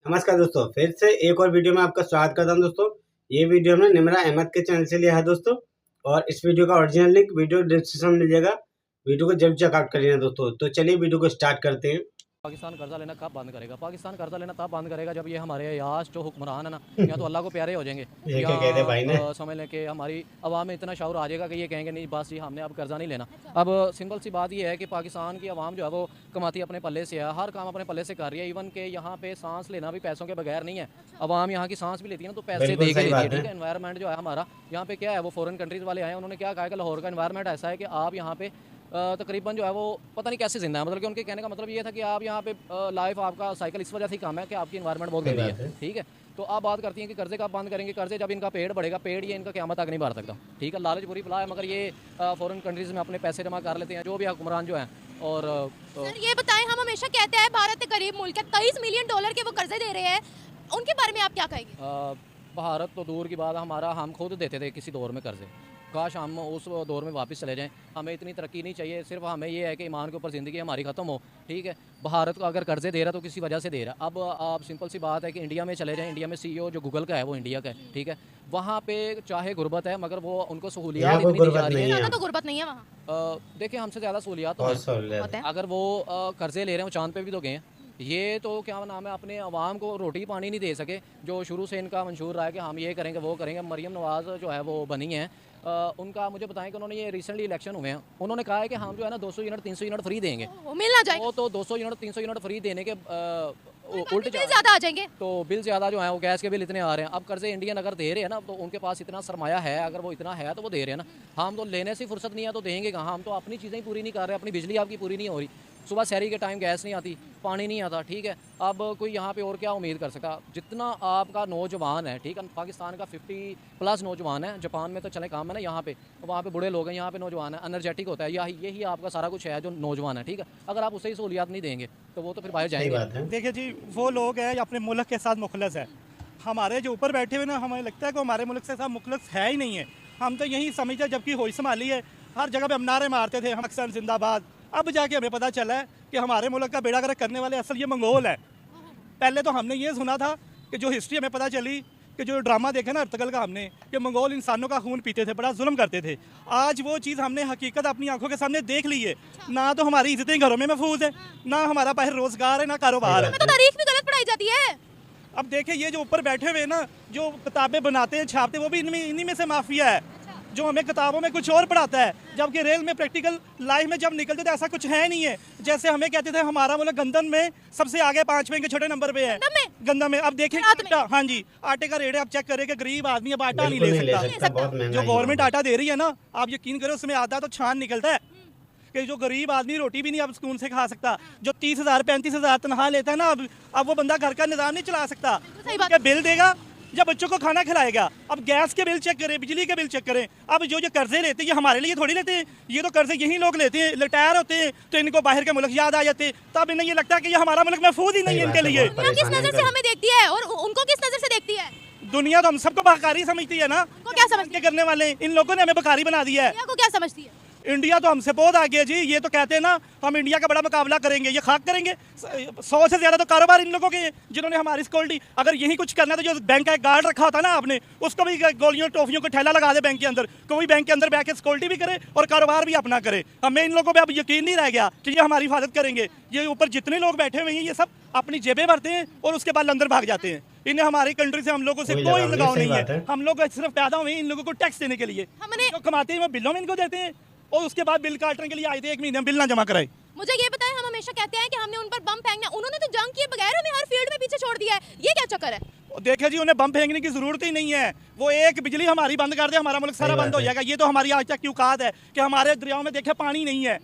नमस्कार दोस्तों, फिर से एक और वीडियो में आपका स्वागत करता हूं दोस्तों। ये वीडियो हमने निमरा अहमद के चैनल से लिया है दोस्तों, और इस वीडियो का ओरिजिनल लिंक वीडियो डिस्क्रिप्शन में मिल जाएगा। वीडियो को जब चेकआउट कर लेना दोस्तों। तो चलिए वीडियो को स्टार्ट करते हैं। पाकिस्तान कर्जा लेना कब बंद करेगा? पाकिस्तान कर्जा लेना तब बंद करेगा जब ये हमारे यास जो हुक्मरान है ना, या तो अल्लाह को प्यारे हो जाएंगे, ये क्या कहते हैं भाई ने? समझ लें कि हमारी आवाम में इतना शौर आ जाएगा कि ये कहेंगे नहीं बस जी हमने अब कर्जा नहीं लेना। अब सिंपल सी बात ये है कि पाकिस्तान की आवाम जो है वो कमाती अपने पल्ले से है, हर काम अपने पल्ले से कर रही है। इवन के यहाँ पे सांस लेना भी पैसों के बगैर नहीं है। आवाम यहाँ की सांस भी लेती है ना तो पैसे बिल्कुल दे के सही लेती है, बात है। ठीक है। एनवायरनमेंट जो है हमारा यहाँ पे क्या है, वो फॉरेन कंट्रीज़ वाले आए हैं, उन्होंने क्या कहा है कि लाहौर का एनवायरनमेंट ऐसा है कि आप यहाँ पे तकरीबन जो है वो पता नहीं कैसे जिंदा है। मतलब कि उनके कहने का मतलब ये था कि आप यहाँ पे लाइफ आपका साइकिल इस वजह से ही कम है कि आपकी एनवायरनमेंट बहुत सही गंदी बात है, है। ठीक है। तो आप बात करती हैं कि कर्जे कब बंद करेंगे? कर्जे जब इनका पेड़ बढ़ेगा, पेड़ ये इनका क़यामत तक नहीं बढ़ सकता, ठीक है। लालच बुरी बला है, मगर ये फॉरेन कंट्रीज़ में अपने पैसे जमा कर लेते हैं जो भी हुक्मरान जो हैं। और सर ये बताएं, हम हमेशा कहते हैं भारत एक गरीब मुल्क है, $23 मिलियन के वो कर्जे दे रहे हैं, उनके बारे में आप क्या कहेंगे? भारत तो दूर की बात, हमारा हम खुद देते थे किसी दौर में कर्जे। काश हम उस दौर में वापस चले जाएं। हमें इतनी तरक्की नहीं चाहिए, सिर्फ हमें ये है कि ईमान के ऊपर ज़िंदगी हमारी ख़त्म हो, ठीक है। भारत को अगर कर्जे दे रहा तो किसी वजह से दे रहा। अब आप सिंपल सी बात है कि इंडिया में चले जाएं, इंडिया में सीईओ जो गूगल का है वो इंडिया का है, ठीक है। वहाँ पे चाहे गुर्बत है मगर वो उनको सहूलियात यहाँ कोई इतनी दी गुर्बत जा रही नहीं है। है। ज़्यादा तो गुर्बत नहीं है वहाँ। देखिए हमसे ज़्यादा सहूलियात तो बहुत हैं। सहूलियत होता है। है। अगर वो कर्जे ले रहे हैं, वो चांद पे भी तो गए हैं। ये तो क्या नाम है, अपने अवाम को रोटी पानी नहीं दे सके, जो शुरू से इनका मंशूर रहा है कि हम ये करेंगे वो करेंगे। मरीम नवाज़ जो है वो बनी हैं, उनका मुझे बताएं कि उन्होंने ये रिसेंटली इलेक्शन हुए हैं, उन्होंने कहा है कि हम जो है ना 200 यूनिट 300 यूनिट फ्री देंगे। वो मिलना चाहिए, वो तो 200 यूनिट 300 यूनिट फ्री देने के उल्ट बिल ज़्यादा आ जाएंगे। तो बिल ज़्यादा जो है वो गैस के बिल इतने आ रहे हैं। अब कर्जे इंडियन अगर दे रहे हैं ना तो उनके पास इतना सरमाया है, अगर वो इतना है तो वो दे रहे हैं ना। हम तो लेने से फुर्सत नहीं है तो देंगे कहाँ? हम तो अपनी चीज़ें ही पूरी नहीं कर रहे, अपनी बिजली आपकी पूरी नहीं हो रही। सुबह शहरी के टाइम गैस नहीं आती, पानी नहीं आता, ठीक है। अब कोई यहाँ पे और क्या उम्मीद कर सकता? जितना आपका नौजवान है, ठीक है, पाकिस्तान का 50+ नौजवान है। जापान में तो चले काम है ना, यहाँ पे वहाँ पे बूढ़े लोग हैं, यहाँ पे नौजवान है, एनर्जेटिक होता है। यही आपका सारा कुछ है जो नौजवान है, ठीक है। अगर आप उसे ही सहूलियात नहीं देंगे तो वो तो फिर बाहर सही जाएंगे। बात है। देखिए जी, वो लोग हैं जो अपने मुल्क के साथ मुखलस है। हमारे जो ऊपर बैठे हुए ना, हमें लगता है कि हमारे मुल्क के साथ मुखलस है ही नहीं है। हम तो यही समझते हैं, जबकि होश संभाली है, हर जगह पे हम नारे मारते थे, हम अक्सर जिंदाबाद। अब जाके हमें पता चला है कि हमारे मुल्क का बेड़ा गर्क करने वाले असल ये मंगोल है। पहले तो हमने ये सुना था कि जो हिस्ट्री हमें पता चली कि जो ड्रामा देखे ना अर्तगल का हमने, कि मंगोल इंसानों का खून पीते थे, बड़ा जुल्म करते थे। आज वो चीज़ हमने हकीकत अपनी आंखों के सामने देख ली है। ना तो हमारी इज्जतें घरों में महफूज है, ना हमारा बाहर रोजगार है, ना कारोबार है। हमें तो तारीख भी गलत पढ़ाई जाती है। अब देखिए, ये जो ऊपर बैठे हुए ना, जो किताबें बनाते हैं छापते हैं, वो भी इन्हीं में से माफिया है, जो हमें किताबों में कुछ और पढ़ाता है, जबकि रेल में प्रैक्टिकल लाइफ में जब निकलते थे ऐसा कुछ है नहीं है। जैसे हमें कहते थे हमारा मुल्क गंदन में सबसे आगे 5वें के छोटे नंबर पे है, गंदम में। अब देखिए आटा, हाँ जी, आटे का रेट आप चेक करें कि गरीब आदमी अब आटा नहीं बिल्कुल ले नहीं ले सकता। सकता, बहुत महंगा जो है गवर्नमेंट यहाँ आटा दे रही है ना, आप यकीन करो उसमें आधा तो छान निकलता है कि जो गरीब आदमी रोटी भी नहीं अब सुकून से खा सकता। जो 30,000 35,000 तनख्वाह लेता है ना, अब वो बंदा घर का निज़ाम नहीं चला सकता। सही बात। क्या बिल देगा जब बच्चों को खाना खिलाएगा? अब गैस के बिल चेक करें, बिजली के बिल चेक करें। अब जो कर्जे लेते हैं ये हमारे लिए थोड़ी लेते हैं, ये तो कर्जे यही लोग लेते हैं। रिटायर होते हैं तो इनको बाहर के मुल्क याद आ जाते हैं, तब इन्हें ये लगता है कि ये हमारा मुल्क महफूज ही नहीं है इनके लिए। दुनिया किस नज़र से हमें देखती है और उनको किस नज़र से देखती है? दुनिया तो हम सबको बकारी समझती है ना। उनको क्या समझती के करने वाले इन लोगों ने हमें बकारी बना दिया है। दुनिया को क्या समझती है? इंडिया तो हमसे बहुत आगे है जी। ये तो कहते हैं ना हम इंडिया का बड़ा मुकाबला करेंगे, ये खाक करेंगे। 100 से ज़्यादा तो कारोबार इन लोगों के हैं जिन्होंने हमारी सिक्योरिटी, अगर यही कुछ करना तो जो बैंक का एक गार्ड रखा होता ना आपने, उसको भी गोलियों टॉफियों को ठेला लगा दे बैंक के अंदर, कोई बैंक के अंदर बैठ के सिक्योरिटी भी करे और कारोबार भी अपना करे। हमें इन लोगों पर अब यकीन नहीं रह गया कि ये हमारी हिफाजत करेंगे। ये ऊपर जितने लोग बैठे हुए हैं ये सब अपनी जेबें भरते हैं और उसके बाद लंदन भाग जाते हैं। इन्हें हमारी कंट्री से हम लोगों से कोई लगाव नहीं है। हम लोग सिर्फ पैदा हुए इन लोगों को टैक्स देने के लिए। हमने जो कमाते हैं वो बिलों में इनको देते हैं और उसके बाद बिल काटने के लिए आए थे, 1 महीने में बिल ना जमा कराए। मुझे ये बताएं, हम हमेशा कहते हैं कि हमने उन पर बम फेंकना, उन्होंने तो जंग किए बगैर हमें हर फील्ड में पीछे छोड़ दिया है। ये क्या चक्कर है? देखिए जी, उन्हें बम फेंकने की जरूरत ही नहीं है। वो एक बिजली हमारी बंद कर दे, हमारा मुल्क सारा बंद हो जाएगा। ये तो हमारी आज तक की औकात है कि हमारे दरियाओं में देखे पानी नहीं है,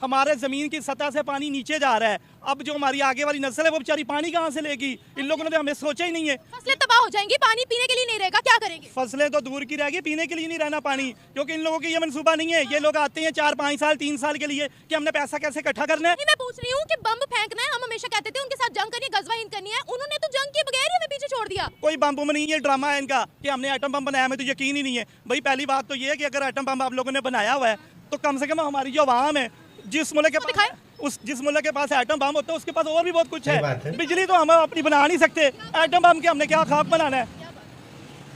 हमारे ज़मीन की सतह से पानी नीचे जा रहा है। अब जो हमारी आगे वाली नस्ल है वो बेचारी पानी कहाँ से लेगी? इन लोगों ने तो हमें सोचा ही नहीं है। फसलें तबाह हो जाएंगी, पानी पीने के लिए नहीं रहेगा, क्या करेंगे? फसलें तो दूर की रहेगी, पीने के लिए नहीं रहना पानी, क्योंकि इन लोगों की ये मनसूबा नहीं है। ये लोग आते हैं 4-5 साल 3 साल के लिए कि हमने पैसा कैसे इकट्ठा करना है। नहीं, मैं पूछ रही हूँ कि बम फेंकना है, हम हमेशा कहते थे उनके साथ जंग करनी है, गजवा हिंद करनी है, उन्होंने तो जंग के बगैर ही हमें पीछे छोड़ दिया। कोई बम बम नहीं है, ड्रामा है इनका कि हमने एटम बम बनाया। हमें तो यकीन ही नहीं है भाई। पहली बात तो ये है कि अगर एटम बम आप लोगों ने बनाया हुआ है तो कम से कम हमारी जो आवाम है जिस मुल्क के दिखाएं। पास जिस मुल्क के पास एटम बम होता है उसके पास और भी बहुत कुछ सही बात है। है। बिजली तो हम अपनी बना नहीं सकते, एटम बम के हमने क्या खाक बनाना है।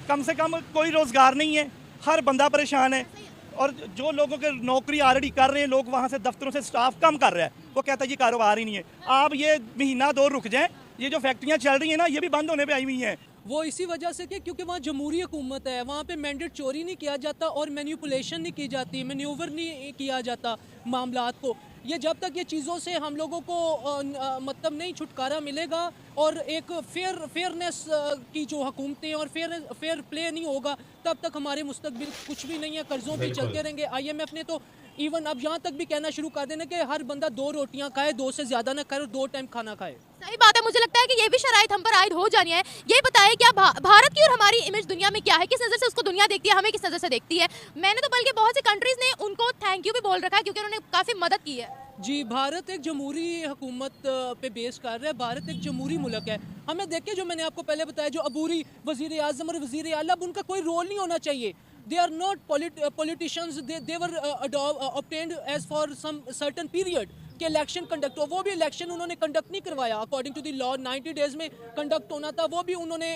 कम से कम कोई रोजगार नहीं है, हर बंदा परेशान है। और जो लोगों के नौकरी ऑलरेडी कर रहे हैं लोग, वहाँ से दफ्तरों से स्टाफ कम कर रहा है, वो कहता है जी कारोबार ही नहीं है। आप ये महीना 2 रुक जाएं, ये जो फैक्ट्रियाँ चल रही हैं ना, ये भी बंद होने पे आई हुई हैं। वो इसी वजह से कि क्योंकि वहाँ जमहूरी हुकूमत है, वहाँ पे मैंडेट चोरी नहीं किया जाता और मैन्यूपुलेशन नहीं की जाती, मैन्यूवर नहीं किया जाता मामलात को। ये जब तक ये चीज़ों से हम लोगों को मतलब नहीं छुटकारा मिलेगा और एक फेयरनेस की जो हुकूमतें और फेयर प्ले नहीं होगा, तब तक हमारे मुस्तकबिल कुछ भी नहीं है। कर्ज़ों पे चलते रहेंगे। IMF ने तो इवन अब यहाँ तक भी कहना शुरू कर देना कि हर बंदा 2 रोटियाँ खाए, 2 से ज़्यादा ना खाए और 2 टाइम खाना खाए। सही बात है, मुझे लगता है कि ये भी शराइत हम पर आयद हो जानी है। ये बताइए क्या भारत की और हमारी इमेज दुनिया में क्या है, किस नज़र से उसको दुनिया देखती है, हमें किस नज़र से देखती है। मैंने तो बल्कि बहुत सी कंट्रीज़ ने उनको थैंक यू भी बोल रखा है क्योंकि उन्होंने काफ़ी मदद की है। जी, भारत एक जमहूरी हुकूमत पे बेस कर रहा है। भारत एक जमहूरी मुल्क है। हमें देखिए, जो मैंने आपको पहले बताया, जो अबूरी वज़ीर आज़म और वज़ीर आला, अब उनका कोई रोल नहीं होना चाहिए। They are not politicians, they were obtained as for some certain period कि इलेक्शन कंडक्ट हो। वो भी इलेक्शन उन्होंने कंडक्ट नहीं करवाया according to the law. 90 days में कंडक्ट होना था, वो भी उन्होंने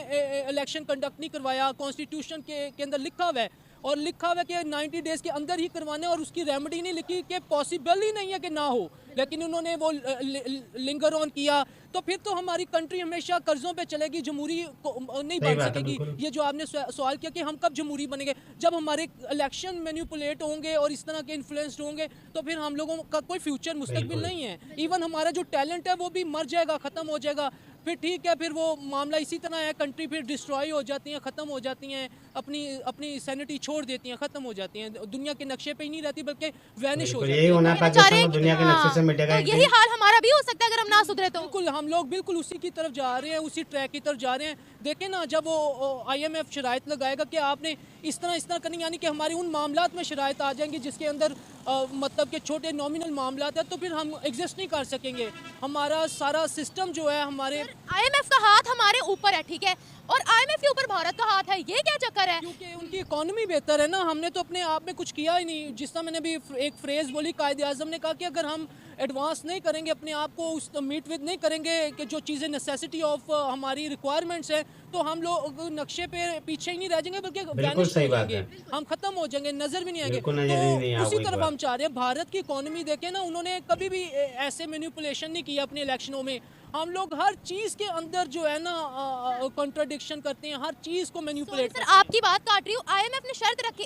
इलेक्शन कंडक्ट नहीं करवाया। कॉन्स्टिट्यूशन के अंदर लिखा हुआ है, और लिखा हुआ है कि 90 डेज़ के अंदर ही करवाना है, और उसकी रेमेडी नहीं लिखी कि पॉसिबल ही नहीं है कि ना हो, लेकिन उन्होंने वो लिंगर ऑन किया। तो फिर तो हमारी कंट्री हमेशा कर्ज़ों पे चलेगी, जमहूरी नहीं बन सकेगी। ये जो आपने सवाल किया कि हम कब जमहूरी बनेंगे, जब हमारे इलेक्शन मैनिपुलेट होंगे और इस तरह के इन्फ्लुएंस्ड होंगे, तो फिर हम लोगों का कोई फ्यूचर मुस्तकबिल नहीं है। इवन हमारा जो टैलेंट है वो भी मर जाएगा, ख़त्म हो जाएगा। फिर ठीक है, फिर वो मामला इसी तरह है, कंट्री फिर डिस्ट्रॉय हो जाती हैं, ख़त्म हो जाती हैं, अपनी सैनिटी छोड़ देती हैं, ख़त्म हो जाती हैं, दुनिया के नक्शे पे ही नहीं रहती बल्कि वैनिश हो जाती है। यही होना है, पाकिस्तान दुनिया के नक्शे से हाँ, मिटेगा। तो यही हाल हमारा भी हो सकता है अगर हम ना सुधरे तो। बिल्कुल, हम लोग बिल्कुल उसी की तरफ जा रहे हैं, उसी ट्रैक की तरफ जा रहे हैं। देखें ना, जब वो IMF शराइत लगाएगा कि आपने इस तरह करनी, यानी कि हमारे उन मामलात में शराइत आ जाएंगी जिसके अंदर मतलब कि छोटे नॉमिनल मामलात है, तो फिर हम एग्जिस्ट नहीं कर सकेंगे। हमारा सारा सिस्टम जो है हमारे IMF का हाथ हमारे ऊपर है, ठीक है, और IMF के ऊपर भारत का हाथ है, ये क्या चक्कर है? क्योंकि उनकी इकॉनमी बेहतर है ना। हमने तो अपने आप में कुछ किया ही नहीं। जिस तरह मैंने अभी एक फ्रेज़ बोली, कायदे आज़म ने कहा कि अगर हम एडवांस नहीं करेंगे अपने आप को, उस मीट विद नहीं करेंगे कि जो चीज़ें नेसेसिटी ऑफ हमारी रिक्वायरमेंट्स हैं, तो हम लोग नक्शे पे पीछे ही नहीं रह जाएंगे बल्कि वैनिश हो जाएंगे, हम ख़त्म हो जाएंगे, नज़र भी नहीं आएंगे। तो उसी तरफ हम चाह रहे हैं। भारत की इकॉनमी देखें ना, उन्होंने कभी भी ऐसे मैनिपुलेशन नहीं किया अपने इलेक्शनों में। हम लोग हर चीज़ के अंदर जो है ना कॉन्ट्राडिक्शन करते हैं, हर चीज़ को मैनिपुलेट सर, आपकी बात काट रही हूँ। IMF ने शर्त रखी,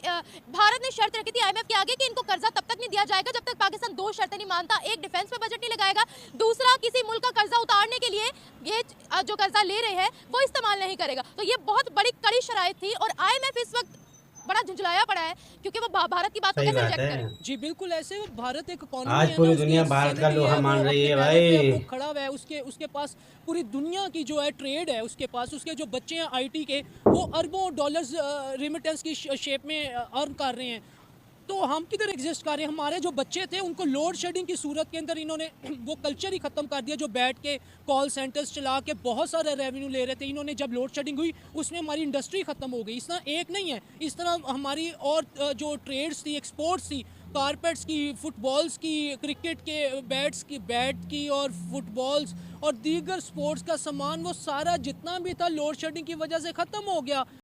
भारत ने शर्त रखी थी IMF के आगे कि इनको कर्जा तब तक नहीं दिया जाएगा जब तक पाकिस्तान 2 शर्तें नहीं मानता। एक, डिफेंस पे बजट नहीं लगाएगा, दूसरा, किसी मुल्क का कर्जा उतारने के लिए ये जो कर्जा ले रहे हैं वो इस्तेमाल नहीं करेगा। तो ये बहुत बड़ी कड़ी शराइत थी और IMF इस वक्त बड़ा झुंझलाया पड़ा है क्योंकि वो भारत की बात को कैसे रिजेक्ट करे। जी बिल्कुल, ऐसे भारत एक इकॉनमी आज पूरी दुनिया भारत का लोहा मान रही है भाई। खड़ा हुआ है, उसके पास पूरी दुनिया की जो है ट्रेड है, उसके पास, उसके जो बच्चे हैं IT के, वो अरबों डॉलर्स रेमिटेंस की शेप में अर्न कर रहे हैं। तो हम किधर एग्जिस्ट कर रहे हैं? हमारे जो बच्चे थे उनको लोड शेडिंग की सूरत के अंदर इन्होंने वो कल्चर ही ख़त्म कर दिया, जो बैठ के कॉल सेंटर्स चला के बहुत सारा रेवेन्यू ले रहे थे। इन्होंने जब लोड शेडिंग हुई उसमें हमारी इंडस्ट्री ख़त्म हो गई। इस तरह एक नहीं है, इस तरह हमारी और जो ट्रेड्स थी, एक्सपोर्ट्स थी, कारपेट्स की, फुटबॉल्स की, क्रिकेट के बैट की और फुटबॉल्स और दीगर स्पोर्ट्स का सामान, वो सारा जितना भी था लोड शेडिंग की वजह से ख़त्म हो गया।